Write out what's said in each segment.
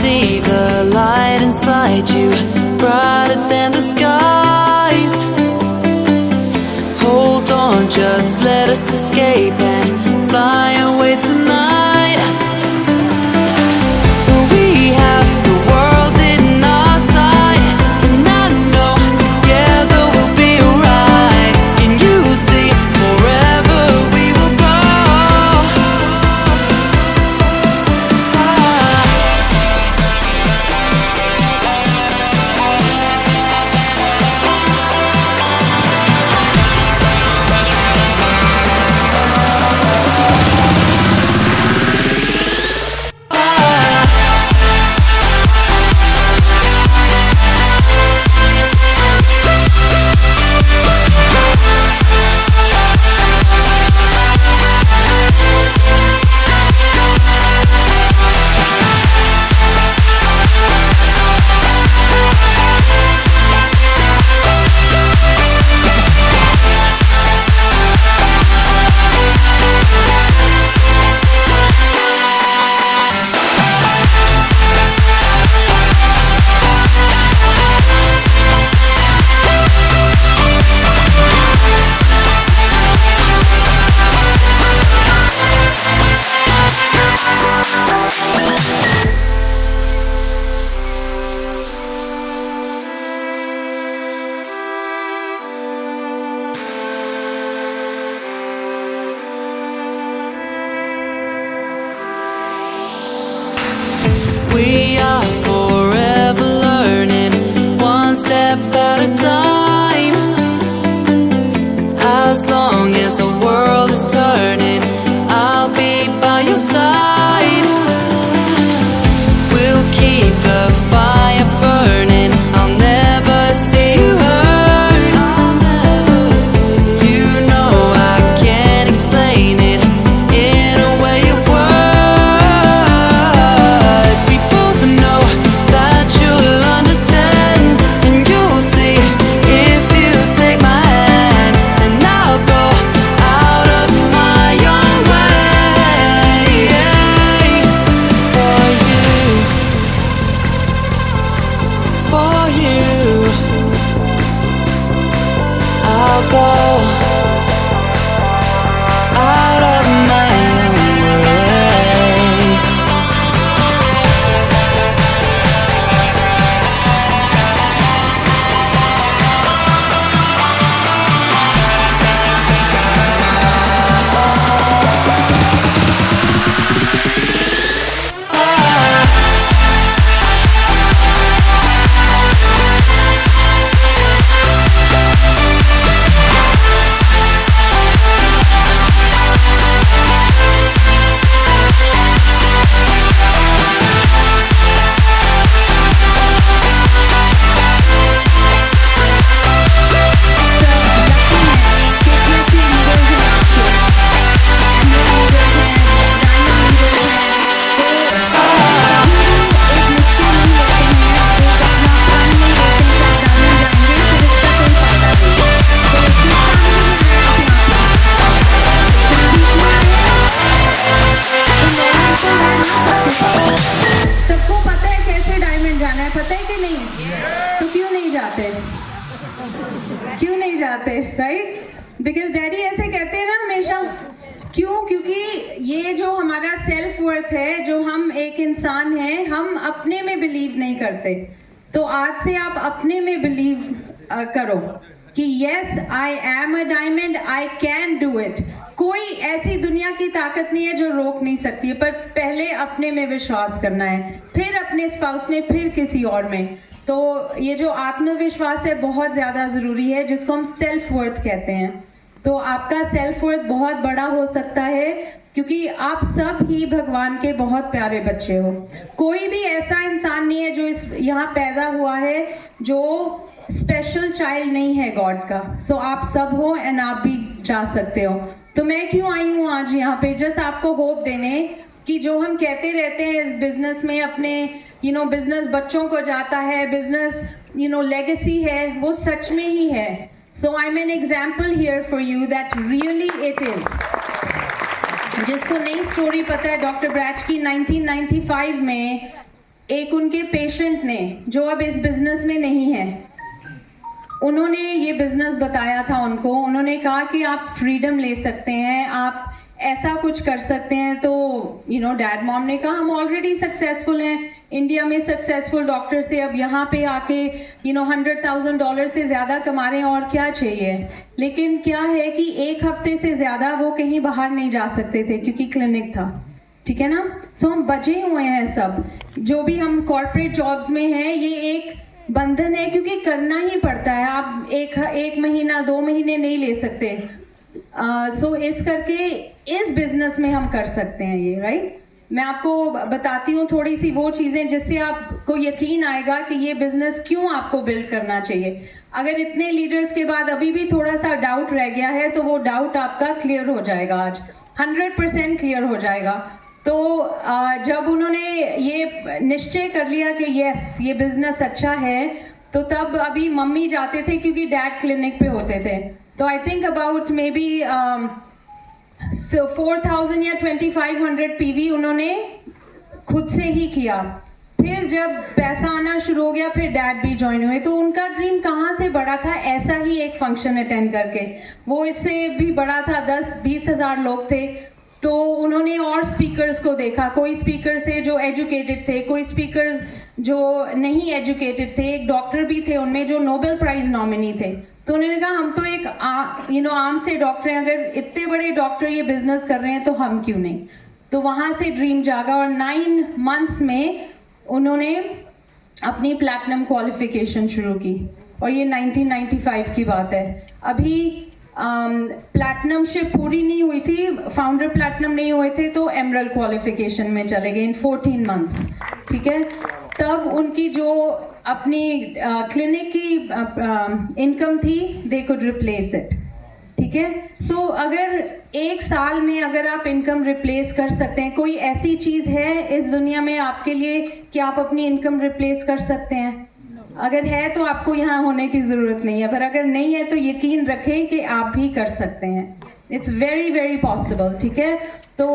see the light inside you, brighter than the skies. Hold on, just let us escape and fly away tonight. We have the world in our sight, and I know together we'll be alright. Can you see forever we will go? We are forever learning, one step at a time. As long as the world is turning, I'll be by your side. We'll keep the fire burning, I'll never see you hurt. You know I can't explain it in a way of words. We both know that you'll understand, and you'll see if you take my hand, and I'll go out of my own way for you, for you. I'll go out of my own way. सबको पता है कैसे diamond जाना है, पता है कि नहीं? तो क्यों नहीं जाते? क्यों नहीं जाते? राइट? बिकॉज डैडी ऐसे कहते हैं ना हमेशा। क्यों? क्योंकि ये जो हमारा सेल्फ वर्थ है, जो हम एक इंसान हैं, हम अपने में बिलीव नहीं करते। तो आज से आप अपने में बिलीव करो कि yes I am a diamond, I can do it. कोई ऐसी दुनिया की ताकत नहीं है जो रोक नहीं सकती है, पर पहले अपने में विश्वास करना है, फिर अपने स्पाउस में, फिर किसी और में। तो ये जो आत्मविश्वास है बहुत ज़्यादा ज़रूरी है, जिसको हम सेल्फ वर्थ कहते हैं। तो आपका सेल्फ वर्थ बहुत बड़ा हो सकता है, क्योंकि आप सब ही भगवान के बहुत प्यारे बच्चे हो। कोई भी ऐसा इंसान नहीं है जो यहाँ पैदा हुआ है जो स्पेशल चाइल्ड नहीं है गॉड का। सो आप सब हो एंड आप भी जा सकते हो। तो मैं क्यों आई हूँ आज यहाँ पे? जस्ट आपको होप देने कि जो हम कहते रहते हैं इस बिजनेस में, अपने बिजनेस बच्चों को जाता है, बिजनेस लेगेसी है, वो सच में ही है। So I am an example here for you that really it is. जिसको नई स्टोरी पता है, डॉक्टर ब्रैच की 1995 में एक उनके पेशेंट ने जो अब इस बिजनेस में नहीं है, उन्होंने ये बिजनेस बताया था उनको। उन्होंने कहा कि आप फ्रीडम ले सकते हैं, आप ऐसा कुछ कर सकते हैं। तो डैड मॉम ने कहा हम ऑलरेडी सक्सेसफुल हैं, इंडिया में सक्सेसफुल डॉक्टर्स थे, अब यहाँ पे आके $100,000 से ज़्यादा कमा रहे हैं, और क्या चाहिए। लेकिन क्या है कि एक हफ्ते से ज़्यादा वो कहीं बाहर नहीं जा सकते थे क्योंकि क्लिनिक था, ठीक है ना। सो हम बचे हुए हैं सब, जो भी हम कॉर्पोरेट जॉब्स में हैं, ये एक बंधन है क्योंकि करना ही पड़ता है। आप एक महीना 2 महीने नहीं ले सकते। सो इस करके इस बिजनेस में हम कर सकते हैं ये, राइट। मैं आपको बताती हूँ थोड़ी सी वो चीजें जिससे आपको यकीन आएगा कि ये बिजनेस क्यों आपको बिल्ड करना चाहिए। अगर इतने लीडर्स के बाद अभी भी थोड़ा सा डाउट रह गया है तो वो डाउट आपका क्लियर हो जाएगा, आज 100% क्लियर हो जाएगा। तो जब उन्होंने ये निश्चय कर लिया कि यस ये बिजनेस अच्छा है, तो तब अभी मम्मी जाते थे क्योंकि डैड क्लिनिक पे होते थे। तो I think about may be 4,000 या 2,500 पीवी उन्होंने खुद से ही किया। फिर जब पैसा आना शुरू हो गया, फिर डैड भी ज्वाइन हुए। तो उनका ड्रीम कहाँ से बड़ा था, ऐसा ही एक फंक्शन अटेंड करके। वो इससे भी बड़ा था, 10-20 हज़ार लोग थे। तो उन्होंने और स्पीकर्स को देखा, कोई स्पीकर से जो एजुकेटेड थे, कोई स्पीकर्स जो नहीं एजुकेटेड थे, एक डॉक्टर भी थे उनमें जो नोबेल प्राइज नॉमिनी थे। तो उन्होंने कहा हम तो एक आम से डॉक्टर हैं, अगर इतने बड़े डॉक्टर ये बिजनेस कर रहे हैं तो हम क्यों नहीं। तो वहाँ से ड्रीम जागा और 9 मंथ्स में उन्होंने अपनी प्लैटिनम क्वालिफिकेशन शुरू की, और ये 1995 की बात है। अभी प्लैटिनमशिप पूरी नहीं हुई थी, फाउंडर प्लैटिनम नहीं हुए थे, तो एमरल्ड क्वालिफिकेशन में चले गए इन 14 मंथ्स, ठीक है। तब उनकी जो अपनी क्लिनिक की इनकम थी, दे कुड रिप्लेस इट, ठीक है। सो अगर एक साल में अगर आप इनकम रिप्लेस कर सकते हैं, कोई ऐसी चीज़ है इस दुनिया में आपके लिए कि आप अपनी इनकम रिप्लेस कर सकते हैं? अगर है तो आपको यहाँ होने की ज़रूरत नहीं है, पर अगर नहीं है तो यकीन रखें कि आप भी कर सकते हैं। इट्स वेरी वेरी पॉसिबल, ठीक है। तो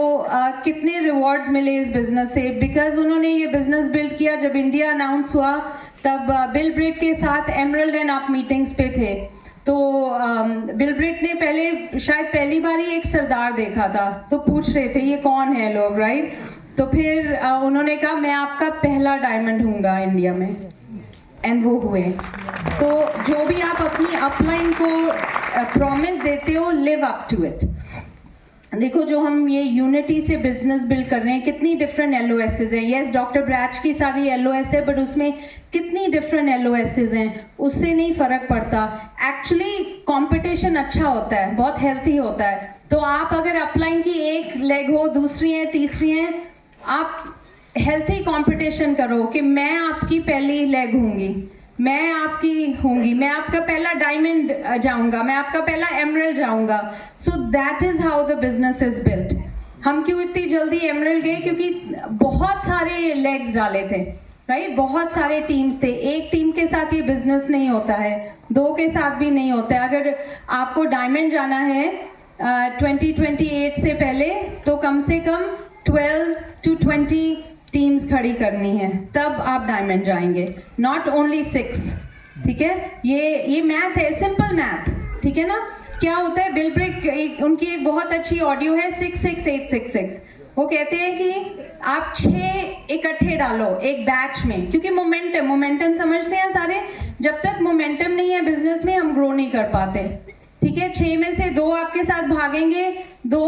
कितने रिवॉर्ड्स मिले इस बिजनेस से, बिकॉज उन्होंने ये बिजनेस बिल्ड किया। जब इंडिया अनाउंस हुआ तब बिल ब्रेट के साथ एमरल्ड एंड आप मीटिंग्स पे थे। तो बिल ब्रेट ने शायद पहली बार ही एक सरदार देखा था, तो पूछ रहे थे ये कौन है लोग, राइट। तो फिर उन्होंने कहा मैं आपका पहला डायमंड हूँगा इंडिया में, एंड वो हुए। सो जो भी आप अपनी अपलाइन को प्रॉमिस देते हो, लिव अप टू इट। देखो जो हम ये यूनिटी से बिजनेस बिल्ड कर रहे हैं, कितनी डिफरेंट LOSs हैं। यस, डॉक्टर ब्रैच की सारी LOS है, बट उसमें कितनी डिफरेंट LOSs हैं, उससे नहीं फर्क पड़ता। एक्चुअली कंपटीशन अच्छा होता है, बहुत हेल्थी होता है। तो आप अगर अपलाइन की एक लेग हो, दूसरी है, तीसरी है, आप हेल्थी कंपटीशन करो कि मैं आपकी पहली लेग होंगी, मैं आपकी होंगी, मैं आपका पहला डायमंड जाऊंगा, मैं आपका पहला एमरल्ड जाऊंगा। So that is how the business is built. हम क्यों इतनी जल्दी एमरल्ड गए, क्योंकि बहुत सारे लेग्स डाले थे, राइट। बहुत सारे टीम्स थे, एक टीम के साथ ये बिजनेस नहीं होता है, 2 के साथ भी नहीं होता है। अगर आपको डायमंड जाना है 2028 से पहले, तो कम से कम 12 to 20 टीम्स खड़ी करनी है, तब आप डायमंड जाएंगे, नॉट ओनली 6, ठीक है। ये मैथ है, सिंपल मैथ, ठीक है ना। क्या होता है, बिल ब्रेट उनकी एक बहुत अच्छी ऑडियो है 66866। वो कहते हैं कि आप 6 इकट्ठे डालो एक बैच में, क्योंकि मोमेंटम समझते हैं सारे। जब तक मोमेंटम नहीं है बिजनेस में, हम ग्रो नहीं कर पाते, ठीक है। 6 में से 2 आपके साथ भागेंगे, 2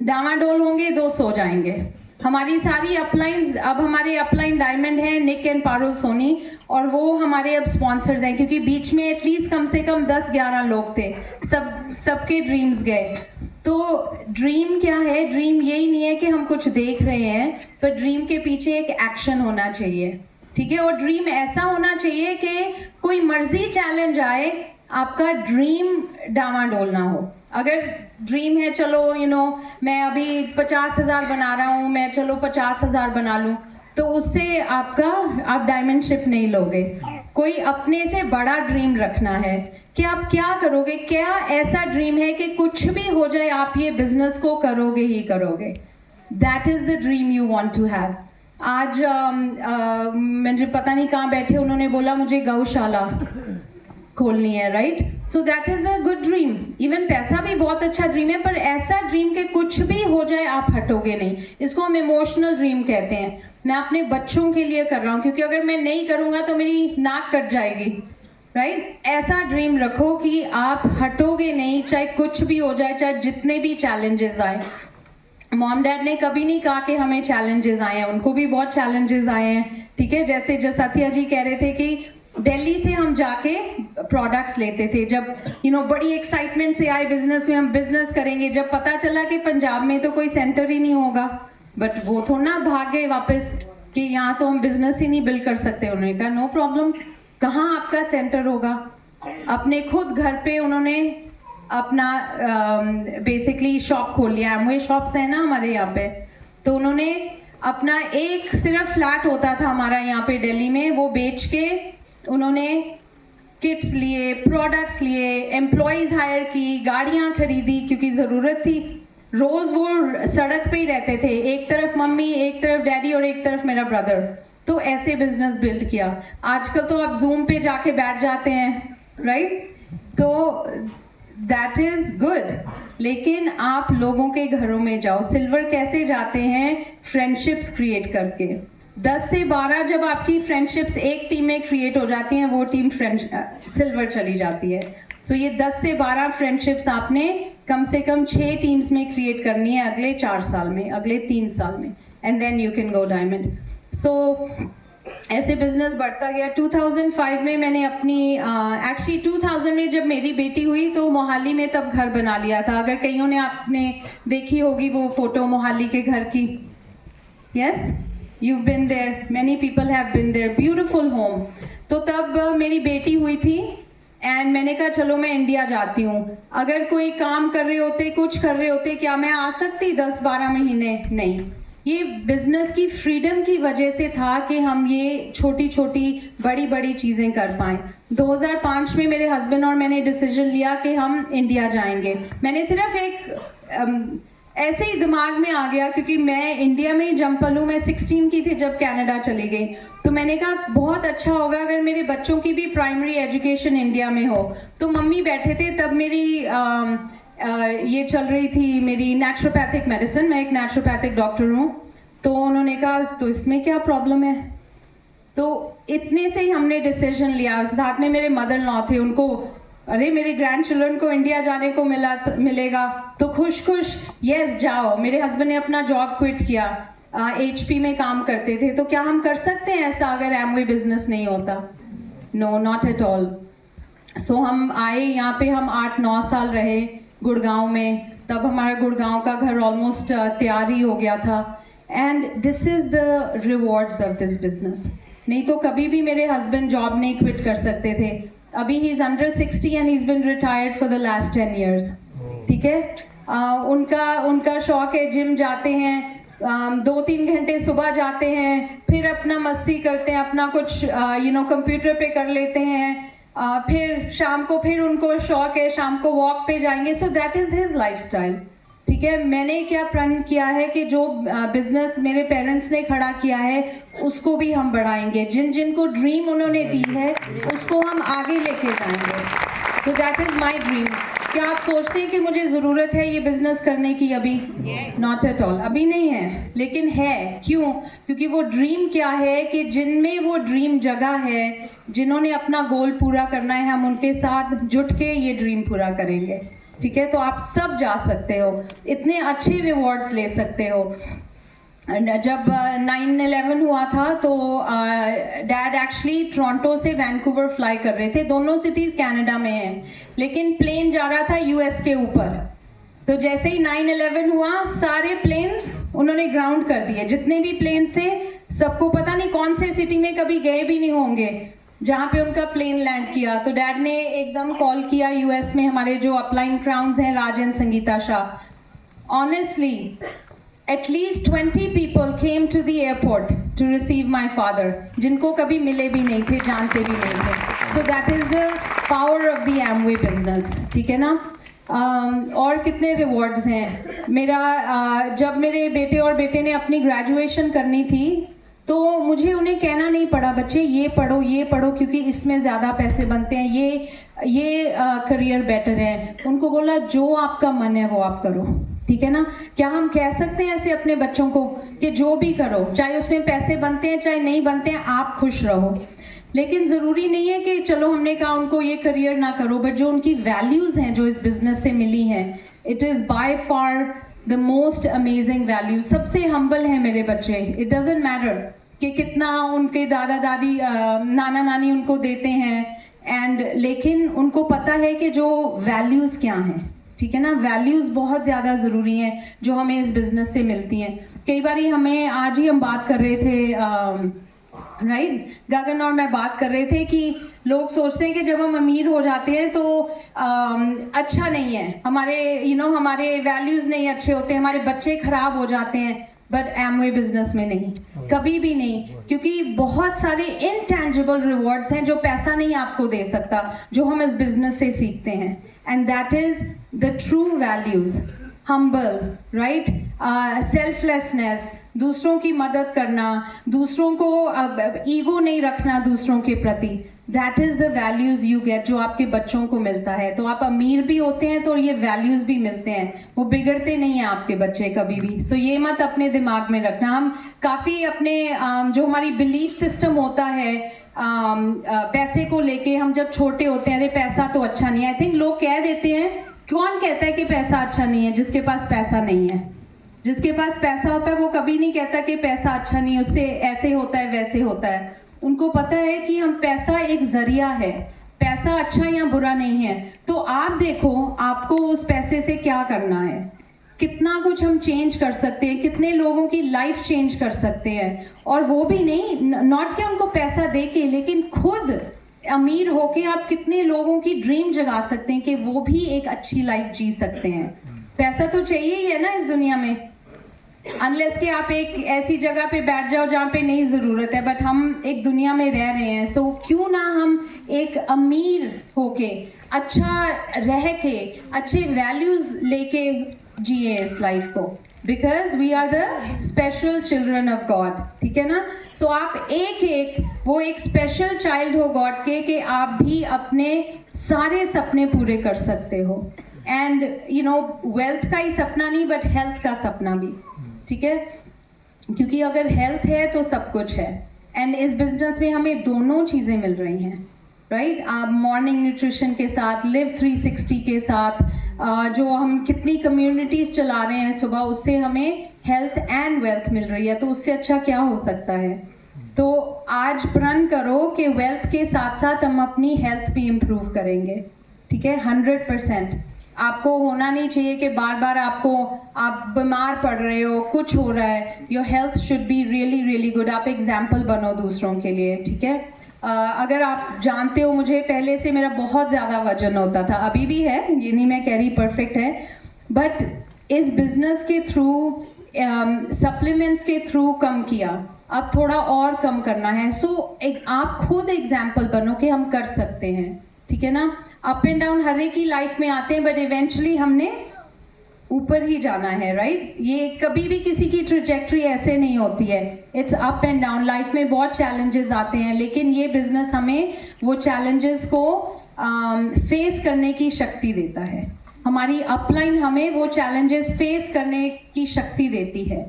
डामाडोल होंगे, 2 सो जाएंगे। हमारी सारी अपलाइंस, अब हमारे अपलाइन डायमंड हैं निक एंड पारुल सोनी, और वो हमारे अब स्पॉन्सर्स हैं, क्योंकि बीच में एटलीस्ट कम से कम 10-11 लोग थे, सबके ड्रीम्स गए। तो ड्रीम क्या है, ड्रीम यही नहीं है कि हम कुछ देख रहे हैं, पर ड्रीम के पीछे एक एक्शन होना चाहिए, ठीक है। और ड्रीम ऐसा होना चाहिए कि कोई मर्जी चैलेंज आए, आपका ड्रीम डामाडोल ना हो। अगर ड्रीम है चलो मैं अभी 50,000 बना रहा हूँ, मैं चलो 50,000 बना लूँ, तो उससे आप डायमंडशिप नहीं लोगे। कोई अपने से बड़ा ड्रीम रखना है कि आप क्या करोगे, क्या ऐसा ड्रीम है कि कुछ भी हो जाए आप ये बिजनेस को करोगे ही करोगे। That is the dream you want to have. आज मुझे पता नहीं कहाँ बैठे उन्होंने बोला मुझे गौशाला खोलनी है, right? So that is a good dream. Even पैसा भी बहुत अच्छा ड्रीम है, पर ऐसा ड्रीम के कुछ भी हो जाए आप हटोगे नहीं। इसको हम इमोशनल ड्रीम कहते हैं। मैं अपने बच्चों के लिए कर रहा हूँ, क्योंकि अगर मैं नहीं करूँगा तो मेरी नाक कट जाएगी, राइट? ऐसा ड्रीम रखो कि आप हटोगे नहीं, चाहे कुछ भी हो जाए, चाहे जितने भी चैलेंजेस आए। मॉम डैड ने कभी नहीं कहा कि हमें चैलेंजेस आए हैं, उनको भी बहुत चैलेंजेस आए हैं, ठीक है? जैसे जो सत्या जी कह रहे थे कि दिल्ली से हम जाके प्रोडक्ट्स लेते थे, जब बड़ी एक्साइटमेंट से आए बिजनेस में, हम बिजनेस करेंगे। जब पता चला कि पंजाब में तो कोई सेंटर ही नहीं होगा, बट वो थोड़ा ना भाग गए वापस कि यहाँ तो हम बिजनेस ही नहीं बिल्ड कर सकते। उन्होंने कहा नो प्रॉब्लम, कहाँ आपका सेंटर होगा? अपने खुद घर पे उन्होंने अपना बेसिकली शॉप खोल लिया। एमवे शॉप्स है ना हमारे यहाँ पे, तो उन्होंने अपना एक सिर्फ फ्लैट होता था हमारा यहाँ पे दिल्ली में, वो बेच के उन्होंने किट्स लिए, प्रोडक्ट्स लिए, एम्प्लॉयज हायर की, गाड़ियाँ खरीदी क्योंकि ज़रूरत थी। रोज़ वो सड़क पे ही रहते थे, एक तरफ मम्मी, एक तरफ डैडी और एक तरफ मेरा ब्रदर। तो ऐसे बिजनेस बिल्ड किया। आजकल तो आप जूम पे जाके बैठ जाते हैं, राइट? तो दैट इज गुड, लेकिन आप लोगों के घरों में जाओ। सिल्वर कैसे जाते हैं? फ्रेंडशिप्स क्रिएट करके। 10 से 12 जब आपकी फ्रेंडशिप्स एक टीम में क्रिएट हो जाती हैं, वो टीम सिल्वर चली जाती है। सो ये 10 से 12 फ्रेंडशिप्स आपने कम से कम 6 टीम्स में क्रिएट करनी है अगले 4 साल में, अगले 3 साल में, and then you can go diamond. So ऐसे बिजनेस बढ़ता गया। 2005 में मैंने अपनी एक्चुअली 2000 में जब मेरी बेटी हुई तो मोहाली में तब घर बना लिया था। अगर कईयों ने आपने देखी होगी वो फोटो मोहाली के घर की, yes, you've been there, many people have been there, beautiful home। तो तब मेरी बेटी हुई थी एंड मैंने कहा चलो मैं इंडिया जाती हूँ। अगर कोई काम कर रहे होते, कुछ कर रहे होते, क्या मैं आ सकती 10-12 महीने? नहीं। ये बिजनेस की फ्रीडम की वजह से था कि हम ये छोटी छोटी बड़ी बड़ी चीज़ें कर पाएँ। 2005 में मेरे हस्बैंड और मैंने डिसीजन लिया कि हम इंडिया जाएंगे। मैंने सिर्फ एक ऐसे ही दिमाग में आ गया, क्योंकि मैं इंडिया में ही जम पलूँ। मैं 16 की थी जब कनाडा चली गई, तो मैंने कहा बहुत अच्छा होगा अगर मेरे बच्चों की भी प्राइमरी एजुकेशन इंडिया में हो। तो मम्मी बैठे थे तब, मेरी ये चल रही थी मेरी नेचुरोपैथिक मेडिसिन, मैं एक नेचुरोपैथिक डॉक्टर हूँ। तो उन्होंने कहा तो इसमें क्या प्रॉब्लम है? तो इतने से ही हमने डिसीजन लिया। साथ में मेरे मदर लॉ थे, उनको अरे मेरे ग्रैंड चिल्ड्रन को इंडिया जाने को मिलेगा तो खुश खुश, यस जाओ। मेरे हस्बैंड ने अपना जॉब क्विट किया, HP में काम करते थे। तो क्या हम कर सकते हैं ऐसा अगर एमवे बिजनेस नहीं होता? No, not at all. So हम आए यहाँ पे, हम 8-9 साल रहे गुड़गांव में। तब हमारा गुड़गांव का घर ऑलमोस्ट तैयार ही हो गया था। And this is the rewards of this business. नहीं तो कभी भी मेरे हस्बैंड जॉब नहीं क्विट कर सकते थे। अभी he is under 60 and he is been retired for the last 10 years, ठीक है? उनका शौक है, जिम जाते हैं, 2-3 घंटे सुबह जाते हैं, फिर अपना मस्ती करते हैं, अपना कुछ कंप्यूटर पे कर लेते हैं, फिर शाम को फिर उनको शौक है शाम को वॉक पे जाएंगे। So that is his lifestyle, ठीक है? मैंने क्या प्रण किया है कि जो बिजनेस मेरे पेरेंट्स ने खड़ा किया है उसको भी हम बढ़ाएंगे। जिनको ड्रीम उन्होंने दी है उसको हम आगे लेके जाएंगे। So that is my dream. क्या आप सोचते हैं कि मुझे ज़रूरत है ये बिजनेस करने की? अभी नॉट एट ऑल, अभी नहीं है, लेकिन है। क्यों? क्योंकि वो ड्रीम क्या है कि जिनमें वो ड्रीम जगह है, जिन्होंने अपना गोल पूरा करना है, हम उनके साथ जुट के ये ड्रीम पूरा करेंगे, ठीक है? तो आप सब जा सकते हो, इतने अच्छे रिवॉर्ड्स ले सकते हो। जब 9/11 हुआ था तो डैड एक्चुअली टोरंटो से वैंकूवर फ्लाई कर रहे थे। दोनों सिटीज़ कनाडा में हैं, लेकिन प्लेन जा रहा था US के ऊपर। तो जैसे ही 9/11 हुआ, सारे प्लेन्स उन्होंने ग्राउंड कर दिए। जितने भी प्लेन्स थे, सबको पता नहीं कौन से सिटी में कभी गए भी नहीं होंगे जहाँ पे उनका प्लेन लैंड किया। तो डैड ने एकदम कॉल किया US में हमारे जो अपलाइन क्राउन्स हैं, Rajan, Sangeeta Shah. Honestly at least 20 people came to the airport to receive my father, जिनको कभी मिले भी नहीं थे, जानते भी नहीं थे। So that is the power of the Amway business, ठीक है ना? और कितने रिवॉर्ड्स हैं। मेरा जब मेरे बेटे और बेटे ने अपनी ग्रेजुएशन करनी थी तो मुझे उन्हें कहना नहीं पड़ा बच्चे ये पढ़ो क्योंकि इसमें ज़्यादा पैसे बनते हैं, ये करियर बेटर है। उनको बोला जो आपका मन है वो आप करो, ठीक है ना। क्या हम कह सकते हैं ऐसे अपने बच्चों को कि जो भी करो, चाहे उसमें पैसे बनते हैं चाहे नहीं बनते हैं, आप खुश रहो। लेकिन ज़रूरी नहीं है कि चलो हमने कहा उनको ये करियर ना करो, बट जो उनकी वैल्यूज़ हैं जो इस बिजनेस से मिली हैं, it is by far the most amazing value. सबसे हम्बल है मेरे बच्चे। इट डजेंट मैटर कि कितना उनके दादा दादी नाना नानी उनको देते हैं, लेकिन उनको पता है कि जो वैल्यूज़ क्या हैं, ठीक है ना। वैल्यूज़ बहुत ज़्यादा ज़रूरी हैं जो हमें इस बिज़नेस से मिलती हैं। कई बार हमें आज ही हम बात कर रहे थे राइट, गगन और मैं बात कर रहे थे कि लोग सोचते हैं कि जब हम अमीर हो जाते हैं तो अच्छा नहीं है, हमारे हमारे वैल्यूज़ नहीं अच्छे होते, हमारे बच्चे खराब हो जाते हैं। बट एमवे बिजनेस में नहीं, कभी भी नहीं, क्योंकि बहुत सारे इनटैंजिबल रिवॉर्ड्स हैं जो पैसा नहीं आपको दे सकता, जो हम इस बिजनेस से सीखते हैं। And that is the true values, humble, right, selflessness, दूसरों की मदद करना, दूसरों को ईगो नहीं रखना दूसरों के प्रति। That is the values you get, जो आपके बच्चों को मिलता है। तो आप अमीर भी होते हैं तो ये वैल्यूज भी मिलते हैं, वो बिगड़ते नहीं हैं आपके बच्चे कभी भी। सो ये मत अपने दिमाग में रखना। हम काफ़ी अपने जो हमारी बिलीफ सिस्टम होता है पैसे को लेके, हम जब छोटे होते हैं अरे पैसा तो अच्छा नहीं है, आई थिंक लोग कह देते हैं, कौन कहता है कि पैसा अच्छा नहीं है? जिसके पास पैसा नहीं है। जिसके पास पैसा होता है वो कभी नहीं कहता कि पैसा अच्छा नहीं है, उससे ऐसे होता है वैसे होता है। उनको पता है कि हम पैसा एक जरिया है, पैसा अच्छा या बुरा नहीं है। तो आप देखो आपको उस पैसे से क्या करना है, कितना कुछ हम चेंज कर सकते हैं, कितने लोगों की लाइफ चेंज कर सकते हैं। और वो भी नहीं, नॉट कि उनको पैसा दे के, लेकिन खुद अमीर होके आप कितने लोगों की ड्रीम जगा सकते हैं कि वो भी एक अच्छी लाइफ जी सकते हैं। पैसा तो चाहिए ही है ना इस दुनिया में, अनलेस कि आप एक ऐसी जगह पे बैठ जाओ जहाँ पे नहीं ज़रूरत है। बट हम एक दुनिया में रह रहे हैं, सो क्यों ना हम एक अमीर होके, अच्छा रह के, अच्छे वैल्यूज़ लेके जिए इस लाइफ को, because we are the special children of God, ठीक है ना। सो आप वो एक स्पेशल चाइल्ड हो गॉड के, कि आप भी अपने सारे सपने पूरे कर सकते हो। एंड वेल्थ का ही सपना नहीं, बट हेल्थ का सपना भी, ठीक है, क्योंकि अगर हेल्थ है तो सब कुछ है। एंड इस बिजनेस में हमें दोनों चीज़ें मिल रही हैं, राइट। आप मॉर्निंग न्यूट्रिशन के साथ, लिव 360 के साथ, जो हम कितनी कम्युनिटीज़ चला रहे हैं सुबह, उससे हमें हेल्थ एंड वेल्थ मिल रही है। तो उससे अच्छा क्या हो सकता है। तो आज प्रण करो कि वेल्थ के साथ साथ हम अपनी हेल्थ भी इम्प्रूव करेंगे, ठीक है। 100% आपको होना नहीं चाहिए कि बार बार आप बीमार पड़ रहे हो, कुछ हो रहा है। Your health should be really really good. आप एग्जाम्पल बनो दूसरों के लिए, ठीक है। अगर आप जानते हो, मुझे पहले से मेरा बहुत ज़्यादा वजन होता था, अभी भी है, ये नहीं मैं कह रही परफेक्ट है, बट इस बिजनेस के थ्रू, सप्लीमेंट्स के थ्रू कम किया, अब थोड़ा और कम करना है। सो आप खुद एग्जाम्पल बनो कि हम कर सकते हैं, ठीक है ना। अप एंड डाउन हर एक की लाइफ में आते हैं, बट इवेंचुअली हमने ऊपर ही जाना है, राइट। ये कभी भी किसी की ट्रैजेक्टरी ऐसे नहीं होती है, it's up and down. Life में बहुत चैलेंजेस आते हैं, लेकिन ये बिजनेस हमें वो चैलेंजेस को फेस करने की शक्ति देता है। हमारी अपलाइन हमें वो चैलेंजेस फेस करने की शक्ति देती है।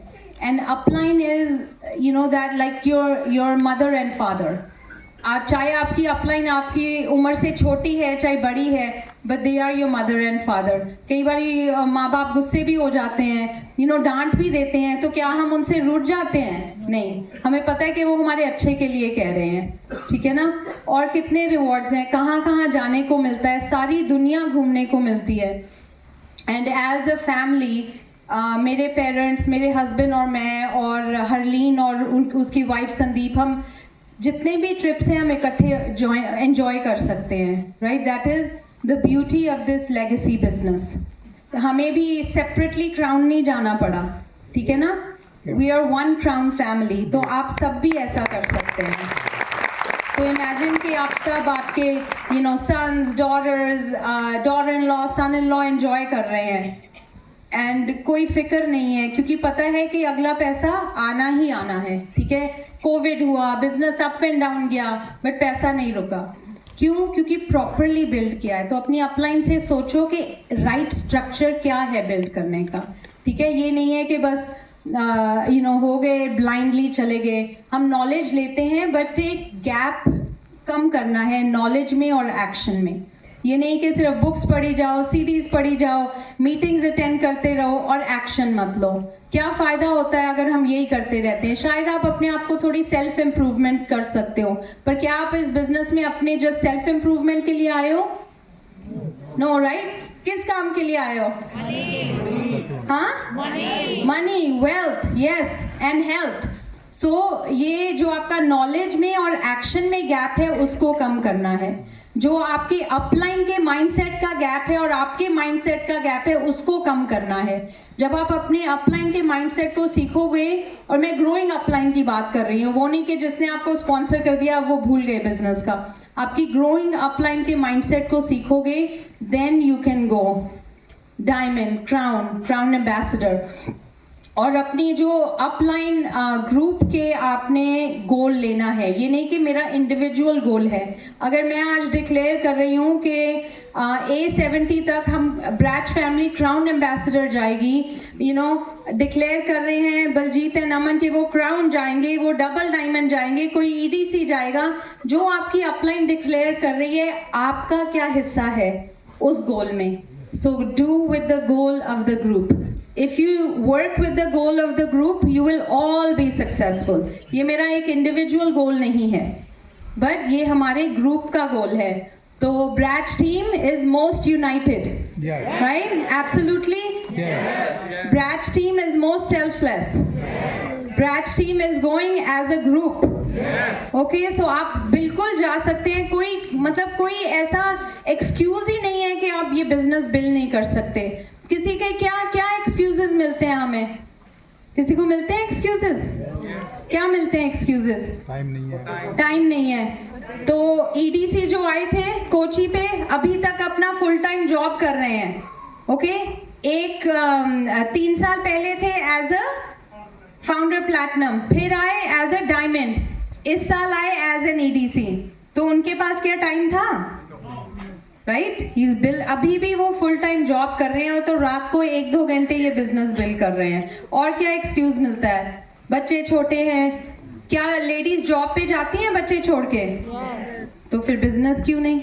And upline is that like your mother and father. चाहे आपकी अपलाइन आपकी उम्र से छोटी है चाहे बड़ी है, but they are your mother and father. कई बार माँ बाप गुस्से भी हो जाते हैं, डांट भी देते हैं, तो क्या हम उनसे रूठ जाते हैं? नहीं, हमें पता है कि वो हमारे अच्छे के लिए कह रहे हैं, ठीक है ना। और कितने रिवॉर्ड्स हैं, कहाँ कहाँ जाने को मिलता है, सारी दुनिया घूमने को मिलती है। एंड एज अ फैमिली, मेरे पेरेंट्स, मेरे हस्बैंड और मैं और हरलीन और उसकी वाइफ संदीप, हम जितने भी ट्रिप्स हैं हम इकट्ठे एंजॉय कर सकते हैं, right. That is the beauty of this legacy business. हमें भी सेपरेटली क्राउन नहीं जाना पड़ा, ठीक है ना। We are one crown family, तो आप सब भी ऐसा कर सकते हैं। सो इमेजिन कि आप सब आपके sons, daughters, daughter in law, son in law enjoy कर रहे हैं, एंड कोई फिक्र नहीं है, क्योंकि पता है कि अगला पैसा आना ही आना है, ठीक है। कोविड हुआ, बिजनेस अप एंड डाउन गया, बट पैसा नहीं रुका। क्यों? क्योंकि प्रॉपरली बिल्ड किया है। तो अपनी अपलाइन से सोचो कि राइट स्ट्रक्चर क्या है बिल्ड करने का, ठीक है? ये नहीं है कि बस हो गए, ब्लाइंडली चले गए। हम नॉलेज लेते हैं, बट एक गैप कम करना है नॉलेज में और एक्शन में। ये नहीं कि सिर्फ बुक्स पढ़ी जाओ, सीडीज पढ़ी जाओ, मीटिंग्स अटेंड करते रहो और एक्शन मत लो। क्या फ़ायदा होता है अगर हम यही करते रहते हैं? शायद आप अपने आप को थोड़ी सेल्फ इम्प्रूवमेंट कर सकते हो, पर क्या आप इस बिजनेस में अपने जस्ट सेल्फ इम्प्रूवमेंट के लिए आए हो? No, right? किस काम के लिए आए हो? हाँ, money, wealth, yes, and health. So ये जो आपका नॉलेज में और एक्शन में गैप है, उसको कम करना है। जो आपके अपलाइन के माइंडसेट का गैप है और आपके माइंडसेट का गैप है, उसको कम करना है। जब आप अपने अपलाइन के माइंडसेट को सीखोगे, और मैं ग्रोइंग अपलाइन की बात कर रही हूँ, वो नहीं कि जिसने आपको स्पॉन्सर कर दिया वो भूल गए बिजनेस का। आपकी ग्रोइंग अपलाइन के माइंडसेट को सीखोगे, then you can go diamond, crown ambassador. और अपनी जो अपलाइन ग्रुप के आपने गोल लेना है। ये नहीं कि मेरा इंडिविजुअल गोल है। अगर मैं आज डिक्लेयर कर रही हूँ कि A70 तक हम ब्रैच फैमिली क्राउन एम्बेसडर जाएगी, डिक्लेयर कर रहे हैं बलजीत एंड अमन के वो क्राउन जाएंगे, वो डबल डायमंड जाएंगे, कोई EDC जाएगा। जो आपकी अपलाइन डिक्लेयर कर रही है, आपका क्या हिस्सा है उस गोल में? So do with the goal of the group. If you work with the goal of the group, you will all be successful. ये मेरा एक इंडिविजुअल गोल नहीं है, बट ये हमारे ग्रुप का गोल है। तो ब्रैच team is most united, right? Absolutely. ब्रैच टीम इज मोस्ट सेल्फलेस। ब्रैच team is going as a group. Okay, so आप बिल्कुल जा सकते हैं। कोई ऐसा एक्सक्यूज ही नहीं है कि आप ये बिजनेस बिल्ड नहीं कर सकते। किसी के क्या एक्सक्यूजेस मिलते हैं हमें? किसी को मिलते हैं एक्सक्यूजेस? क्या मिलते हैं एक्सक्यूजेस? टाइम नहीं है। तो EDC जो आए थे कोची पे, अभी तक अपना फुल टाइम जॉब कर रहे हैं। ओके, एक 3 साल पहले थे एज अ फाउंडर प्लैटिनम, फिर आए एज अ डायमंड, इस साल आए एज एन EDC। तो उनके पास क्या टाइम था? राइट? अभी भी वो फुल टाइम जॉब कर रहे हैं, तो रात को 1-2 घंटे ये बिजनेस बिल्ड कर रहे हैं। और क्या एक्सक्यूज मिलता है? बच्चे छोटे हैं। क्या लेडीज जॉब पे जाती हैं बच्चे छोड़ के? तो फिर बिजनेस क्यों नहीं?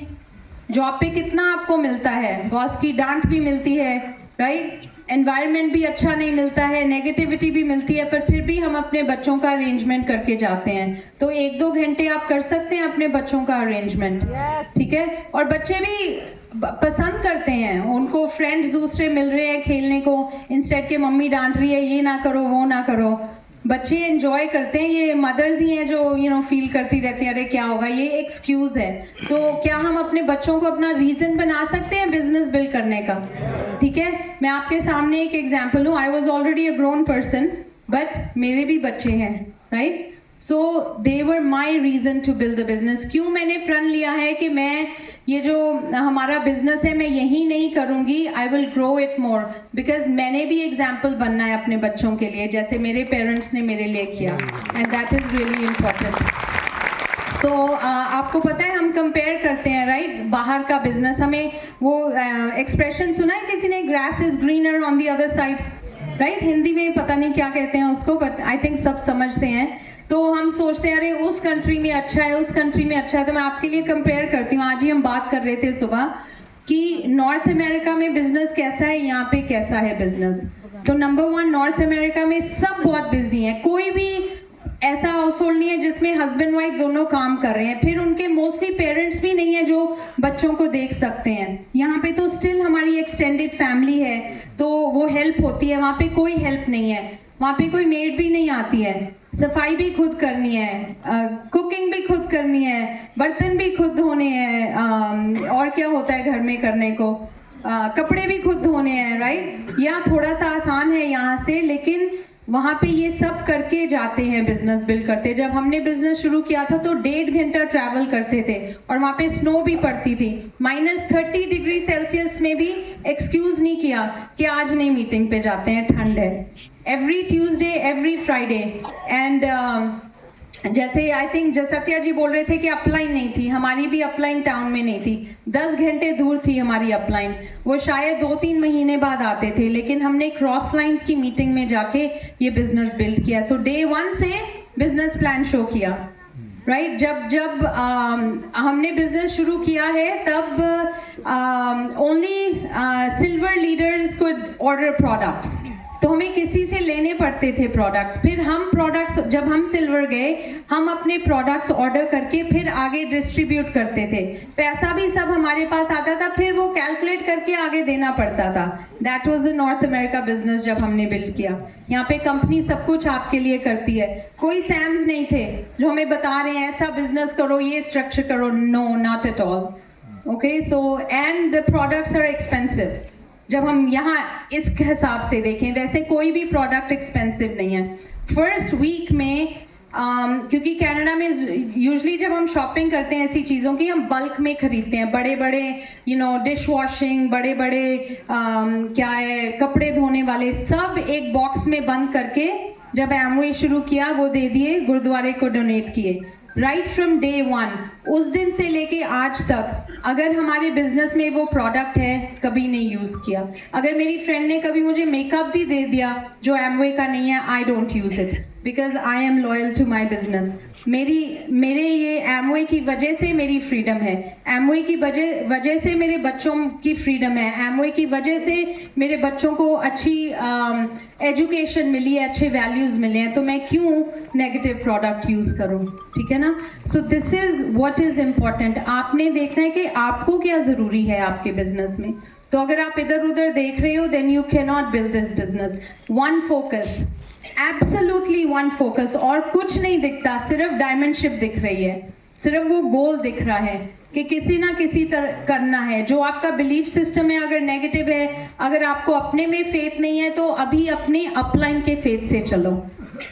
जॉब पे कितना आपको मिलता है? बॉस की डांट भी मिलती है, राइट? एनवायरनमेंट भी अच्छा नहीं मिलता है, नेगेटिविटी भी मिलती है, पर फिर भी हम अपने बच्चों का अरेंजमेंट करके जाते हैं। तो 1-2 घंटे आप कर सकते हैं अपने बच्चों का अरेंजमेंट, ठीक है? और बच्चे भी पसंद करते हैं, उनको फ्रेंड्स दूसरे मिल रहे हैं खेलने को, इंस्टेड के मम्मी डांट रही है ये ना करो वो ना करो। बच्चे एंजॉय करते हैं। ये मदर्स ही हैं जो फील करती रहती हैं अरे क्या होगा, ये एक्सक्यूज है। तो क्या हम अपने बच्चों को अपना रीजन बना सकते हैं बिजनेस बिल्ड करने का? ठीक है, मैं आपके सामने एक एग्जांपल हूँ। I was already a grown person, but मेरे भी बच्चे हैं, right? So they were my reason to build the business. क्यों मैंने प्रण लिया है कि मैं ये जो हमारा बिजनेस है मैं यही नहीं करूंगी, I will grow it more, because मैंने भी एग्जाम्पल बनना है अपने बच्चों के लिए, जैसे मेरे पेरेंट्स ने मेरे लिए किया, and that is really important. So आपको पता है हम कंपेयर करते हैं, राइट? बाहर का बिजनेस, हमें वो एक्सप्रेशन सुना है किसी ने, grass is greener on the other side, right? Hindi में पता नहीं क्या कहते हैं उसको, बट आई थिंक सब समझते हैं। तो हम सोचते हैं अरे उस कंट्री में अच्छा है, उस कंट्री में अच्छा है। तो मैं आपके लिए कंपेयर करती हूँ। आज ही हम बात कर रहे थे सुबह कि नॉर्थ अमेरिका में बिजनेस कैसा है, यहाँ पे कैसा है बिजनेस। तो नंबर 1, नॉर्थ अमेरिका में सब बहुत बिजी हैं। कोई भी ऐसा हाउस होल्ड नहीं है जिसमें हस्बैंड वाइफ दोनों काम कर रहे हैं। फिर उनके मोस्टली पेरेंट्स भी नहीं है जो बच्चों को देख सकते हैं। यहाँ पे तो स्टिल हमारी एक्सटेंडेड फैमिली है, तो वो हेल्प होती है। वहाँ पे कोई हेल्प नहीं है, वहाँ पे कोई मेड भी नहीं आती है, सफाई भी खुद करनी है, कुकिंग भी खुद करनी है, बर्तन भी खुद धोने हैं, और क्या होता है घर में करने को, कपड़े भी खुद धोने हैं, राइट? यहाँ थोड़ा सा आसान है यहाँ से, लेकिन वहाँ पे ये सब करके जाते हैं बिजनेस बिल्ड करते। जब हमने बिजनेस शुरू किया था तो 1.5 घंटा ट्रैवल करते थे, और वहाँ पे स्नो भी पड़ती थी, -30 डिग्री सेल्सियस में भी एक्सक्यूज नहीं किया कि आज नहीं मीटिंग पे जाते हैं, ठंड है। Every Tuesday, every Friday, and जैसे आई थिंक जो सत्या जी बोल रहे थे कि अपलाइन नहीं थी, हमारी भी अपलाइन टाउन में नहीं थी, 10 घंटे दूर थी हमारी अपलाइन। वो शायद 2-3 महीने बाद आते थे, लेकिन हमने क्रॉस लाइंस की मीटिंग में जाके ये बिजनेस बिल्ड किया। सो डे 1 से बिजनेस प्लान शो किया, राइट? जब हमने बिजनेस शुरू किया है तब only silver leaders could order products, तो हमें किसी से लेने पड़ते थे प्रोडक्ट्स। फिर हम प्रोडक्ट्स, जब हम सिल्वर गए, हम अपने प्रोडक्ट्स ऑर्डर करके फिर आगे डिस्ट्रीब्यूट करते थे। पैसा भी सब हमारे पास आता था, फिर वो कैलकुलेट करके आगे देना पड़ता था। That was the north America business जब हमने बिल्ड किया। यहाँ पे कंपनी सब कुछ आपके लिए करती है। कोई सैम्स नहीं थे जो हमें बता रहे हैं ऐसा बिजनेस करो, ये स्ट्रक्चर करो। No, not at all. Okay, so and the products are expensive. जब हम यहाँ इस हिसाब से देखें, वैसे कोई भी प्रोडक्ट एक्सपेंसिव नहीं है। फर्स्ट वीक में क्योंकि कनाडा में यूजुअली जब हम शॉपिंग करते हैं ऐसी चीज़ों की, हम बल्क में खरीदते हैं। बड़े बड़े डिश वॉशिंग, बड़े बड़े क्या है, कपड़े धोने वाले, सब एक बॉक्स में बंद करके जब एमवे शुरू किया वो दे दिए, गुरुद्वारे को डोनेट किए। राइट फ्रॉम डे 1, उस दिन से लेके आज तक अगर हमारे बिजनेस में वो प्रोडक्ट है, कभी नहीं यूज किया। अगर मेरी फ्रेंड ने कभी मुझे मेकअप भी दे दिया जो एमवे का नहीं है, I don't use it because I am loyal to my business. मेरे ये एमवे की वजह से मेरी फ्रीडम है, एमवे की वजह से मेरे बच्चों की फ्रीडम है, एमवे की वजह से मेरे बच्चों को अच्छी एजुकेशन मिली है, अच्छे वैल्यूज मिले हैं, तो मैं क्यों नेगेटिव प्रोडक्ट यूज करूं? ठीक है ना? So this is what is important. आपने देखना है कि आपको क्या जरूरी है आपके बिजनेस में। तो अगर आप इधर उधर देख रहे हो, then you can not build this business. One focus, absolutely one focus, और कुछ नहीं दिखता, सिर्फ डायमंडशिप दिख रही है, सिर्फ वो गोल दिख रहा है कि किसी ना किसी तरह करना है। जो आपका बिलीफ सिस्टम है अगर नेगेटिव है, अगर आपको अपने में फेथ नहीं है, तो अभी अपने अपलाइन के फेथ से चलो।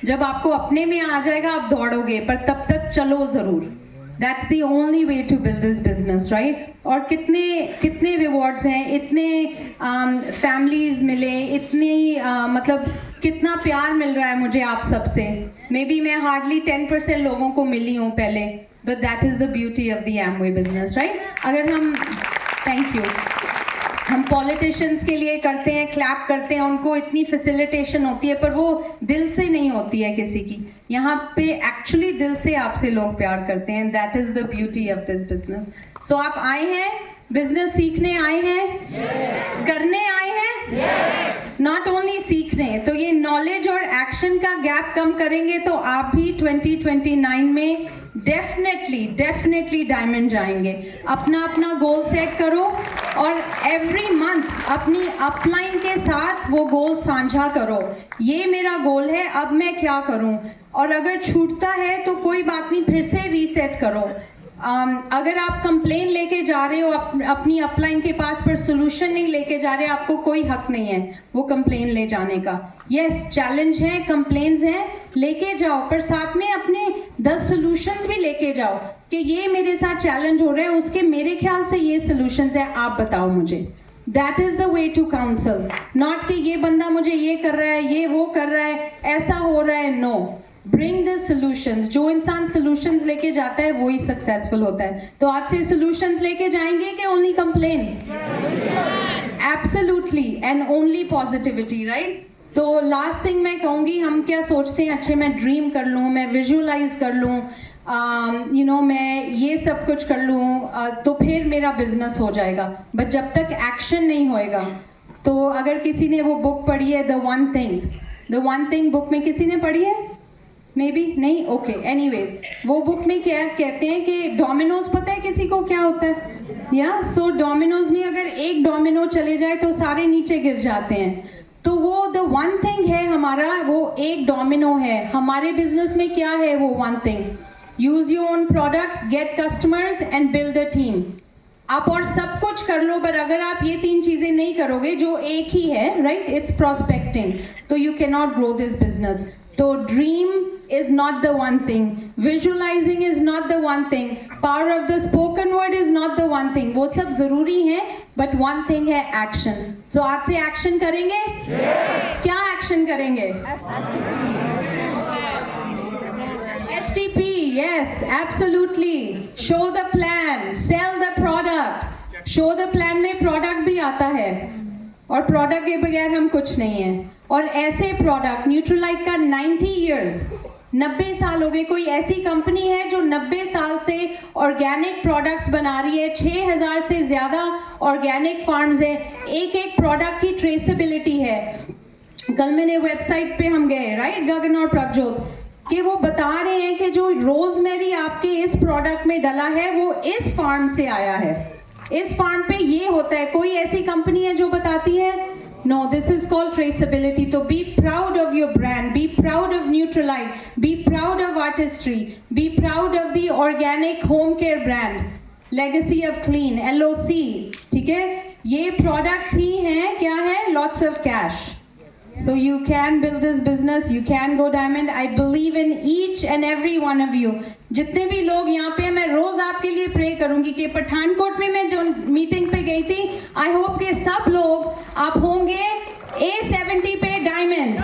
जब आपको अपने में आ जाएगा आप दौड़ोगे, पर तब तक चलो जरूर। That's the only way to build this business, right? और कितने रिवॉर्ड्स हैं, इतने फैमिलीज मिले, इतनी मतलब कितना प्यार मिल रहा है मुझे आप सबसे। मे बी मैं हार्डली 10% लोगों को मिली हूँ पहले, but that is the beauty of the Amway business, right? अगर हम, थैंक यू, हम पॉलिटिशियंस के लिए करते हैं, क्लैप करते हैं, उनको इतनी फैसिलिटेशन होती है, पर वो दिल से नहीं होती है किसी की। यहाँ पे एक्चुअली दिल से आपसे लोग प्यार करते हैं, that is the beauty of this business. So आप आए हैं, बिजनेस सीखने आए हैं, करने आए हैं, नॉट ओनली सीखने। तो ये नॉलेज और एक्शन का गैप कम करेंगे तो आप भी 2029 में डेफिनेटली डायमंड जाएंगे। अपना गोल सेट करो और एवरी मंथ अपनी अपलाइन के साथ वो गोल साझा करो। ये मेरा गोल है, अब मैं क्या करूं? और अगर छूटता है तो कोई बात नहीं, फिर से रीसेट करो। अगर आप कंप्लेन लेके जा रहे हो अपनी अपलाइन के पास पर सोल्यूशन नहीं लेके जा रहे, आपको कोई हक नहीं है वो कंप्लेन ले जाने का। यस, चैलेंज है, कंप्लेन्स हैं, लेके जाओ, पर साथ में अपने 10 सॉल्यूशंस भी लेके जाओ कि ये मेरे साथ चैलेंज हो रहा है, उसके मेरे ख्याल से ये सॉल्यूशंस है, आप बताओ मुझे। That is the way to counsel, not कि ये बंदा मुझे ये कर रहा है, ये वो कर रहा है, ऐसा हो रहा है। No, bring the solutions. जो इंसान सॉल्यूशंस लेके जाता है वो ही सक्सेसफुल होता है। तो आज से सॉल्यूशंस लेके जाएंगे कि only complain? Absolutely, and only positivity, right? तो लास्ट थिंग मैं कहूँगी, हम क्या सोचते हैं, अच्छे मैं ड्रीम कर लूँ, मैं विजुअलाइज कर लूँ, मैं ये सब कुछ कर लूँ, तो फिर मेरा बिजनेस हो जाएगा। बट जब तक एक्शन नहीं होएगा, तो अगर किसी ने वो बुक पढ़ी है द वन थिंग बुक में किसी ने पढ़ी है? मे बी नहीं, ओके, एनीवेज, वो बुक में क्या कहते हैं कि डोमिनोज, पता है किसी को क्या होता है? या सो डोमिनोज में अगर एक डोमिनो चले जाए तो सारे नीचे गिर जाते हैं। तो वो द वन थिंग है हमारा, वो एक डोमिनो है। हमारे बिजनेस में क्या है वो one thing? Use your own products, get customers and build a team. आप और सब कुछ कर लो, पर अगर आप ये 3 चीजें नहीं करोगे, जो एक ही है, राइट, इट्स प्रोस्पेक्टिंग, तो you can not grow this business. तो dream is not the one thing, visualizing is not the one thing, power of the spoken word is not the one thing, वो सब जरूरी है, but one thing है action. So आज से action करेंगे? Yes. क्या action करेंगे? STP, yes, absolutely. Show the plan, sell the product. Show the plan में product भी आता है और product के बगैर हम कुछ नहीं है. और ऐसे product न्यूट्रलाइट का 90 years 90 साल हो गए. कोई ऐसी कंपनी है जो 90 साल से ऑर्गेनिक प्रोडक्ट्स बना रही है. 6000 से ज़्यादा ऑर्गेनिक फार्म्स है. एक एक प्रोडक्ट की ट्रेसेबिलिटी है. कल मैंने वेबसाइट पे हम गए, राइट, गगन और प्रभजोत, कि वो बता रहे हैं कि जो रोजमेरी आपके इस प्रोडक्ट में डला है वो इस फार्म से आया है. इस फार्म पे ये होता है. कोई ऐसी कंपनी है जो बताती है? No, this is called traceability. So be proud of your brand, be proud of Nutrilite, be proud of artistry, be proud of the organic home care brand, legacy of clean, LOC. ठीक है, ये products ही हैं, क्या है? Lots of cash. So you can build this business, you can go diamond. I believe in each and every one of you. जितने भी लोग यहाँ पे, मैं रोज आपके लिए प्रे करूंगी कि पठानकोट में मैं जो मीटिंग पे गई थी, आई होप कि सब लोग आप होंगे A70 पे डायमंड.